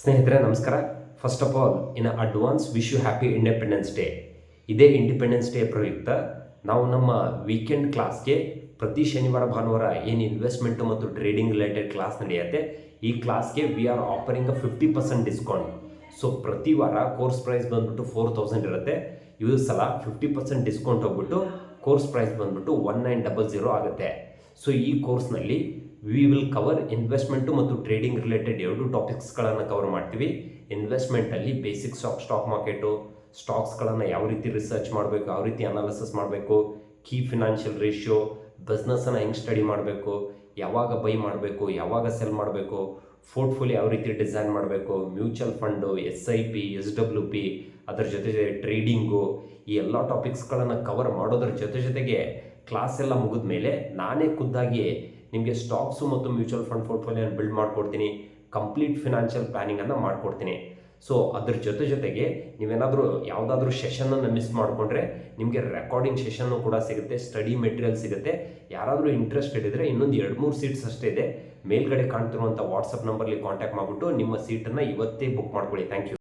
ಸ್ನೇಹಿತರೆ ನಮಸ್ಕಾರ. First of all in advance wish you happy independence day. ಇದೇ independence day ಪ್ರಯುಕ್ತ ನಾವು ನಮ್ಮ ವೀಕೆಂಡ್ ಕ್ಲಾಸ್ಗೆ ಪ್ರತಿ ಶನಿವಾರ ಭಾನುವಾರ ಏನು ಇನ್ವೆಸ್ಟ್ಮೆಂಟ್ ಮತ್ತು ಟ್ರೇಡಿಂಗ್ ರಿಲೇಟೆಡ್ ಕ್ಲಾಸ್ ನಡೆಯುತ್ತೆ, ಈ ಕ್ಲಾಸ್ಗೆ we are offering 50% discount. So ಪ್ರತಿ ವಾರ ಕೋರ್ಸ್ ಪ್ರೈಸ್ ಬಂದ್ಬಿಟ್ಟು 4000 ಇರುತ್ತೆ. ಈ ಸಲ 50% ಡಿಸ್ಕೌಂಟ್ ಹೋಗ್ಬಿಟ್ಟು ಕೋರ್ಸ್ ಪ್ರೈಸ್ ಬಂದ್ಬಿಟ್ಟು 1900 ಆಗುತ್ತೆ. ಸೊ ಈ ಕೋರ್ಸ್ನಲ್ಲಿ ವಿ ವಿಲ್ ಕವರ್ ಇನ್ವೆಸ್ಟ್ಮೆಂಟು ಮತ್ತು ಟ್ರೇಡಿಂಗ್ ರಿಲೇಟೆಡ್ 2 ಟಾಪಿಕ್ಸ್ಗಳನ್ನು ಕವರ್ ಮಾಡ್ತೀವಿ. ಇನ್ವೆಸ್ಟ್ಮೆಂಟಲ್ಲಿ ಬೇಸಿಕ್ ಸ್ಟಾಕ್ ಮಾರ್ಕೆಟು, ಸ್ಟಾಕ್ಸ್ಗಳನ್ನು ಯಾವ ರೀತಿ ರಿಸರ್ಚ್ ಮಾಡಬೇಕು, ಯಾವ ರೀತಿ ಅನಾಲಿಸಿಸ್ ಮಾಡಬೇಕು, ಕೀ ಫಿನಾನ್ಷಿಯಲ್ ರೇಷಿಯೋ, ಬಿಸ್ನೆಸ್ಸನ್ನು ಹೆಂಗೆ ಸ್ಟಡಿ ಮಾಡಬೇಕು, ಯಾವಾಗ ಬೈ ಮಾಡಬೇಕು, ಯಾವಾಗ ಸೆಲ್ ಮಾಡಬೇಕು, ಪೋರ್ಟ್ಫೋಲಿಯೋ ಯಾವ ರೀತಿ ಡಿಸೈನ್ ಮಾಡಬೇಕು, ಮ್ಯೂಚುವಲ್ ಫಂಡು, SIP, SWP, ಅದರ ಜೊತೆ ಟ್ರೇಡಿಂಗು, ಈ ಎಲ್ಲ ಟಾಪಿಕ್ಸ್ಗಳನ್ನು ಕವರ್ ಮಾಡೋದ್ರ ಜೊತೆಗೆ ಕ್ಲಾಸ್ ಎಲ್ಲ ಮುಗಿದ ಮೇಲೆ ನಾನೇ ಖುದ್ದಾಗಿ ನಿಮಗೆ ಸ್ಟಾಕ್ಸು ಮತ್ತು ಮ್ಯೂಚುವಲ್ ಫಂಡ್ ಪೋರ್ಟ್ಫೋಲಿಯೋನ ಬಿಲ್ಡ್ ಮಾಡಿಕೊಡ್ತೀನಿ. ಕಂಪ್ಲೀಟ್ ಫಿನಾನ್ಷಿಯಲ್ ಪ್ಲಾನಿಂಗನ್ನು ಮಾಡಿಕೊಡ್ತೀನಿ. ಸೊ ಅದ್ರ ಜೊತೆಗೆ ನೀವೇನಾದರೂ ಯಾವುದಾದ್ರೂ ಸೆಷನನ್ನು ಮಿಸ್ ಮಾಡಿಕೊಂಡ್ರೆ ನಿಮಗೆ ರೆಕಾರ್ಡಿಂಗ್ ಸೆಷನ್ನು ಕೂಡ ಸಿಗುತ್ತೆ, ಸ್ಟಡಿ ಮೆಟೀರಿಯಲ್ ಸಿಗುತ್ತೆ. ಯಾರಾದರೂ ಇಂಟ್ರೆಸ್ಟೆಡ್ ಇದ್ದರೆ ಇನ್ನೊಂದು 2-3 ಸೀಟ್ಸ್ ಅಷ್ಟೇ ಇದೆ. ಮೇಲ್ಗಡೆ ಕಾಣ್ತಿರುವಂಥ ವಾಟ್ಸಪ್ ನಂಬರ್ಲಿ ಕಾಂಟ್ಯಾಕ್ಟ್ ಮಾಡಿಬಿಟ್ಟು ನಿಮ್ಮ ಸೀಟನ್ನು ಇವತ್ತೇ ಬುಕ್ ಮಾಡ್ಕೊಳ್ಳಿ. Thank you.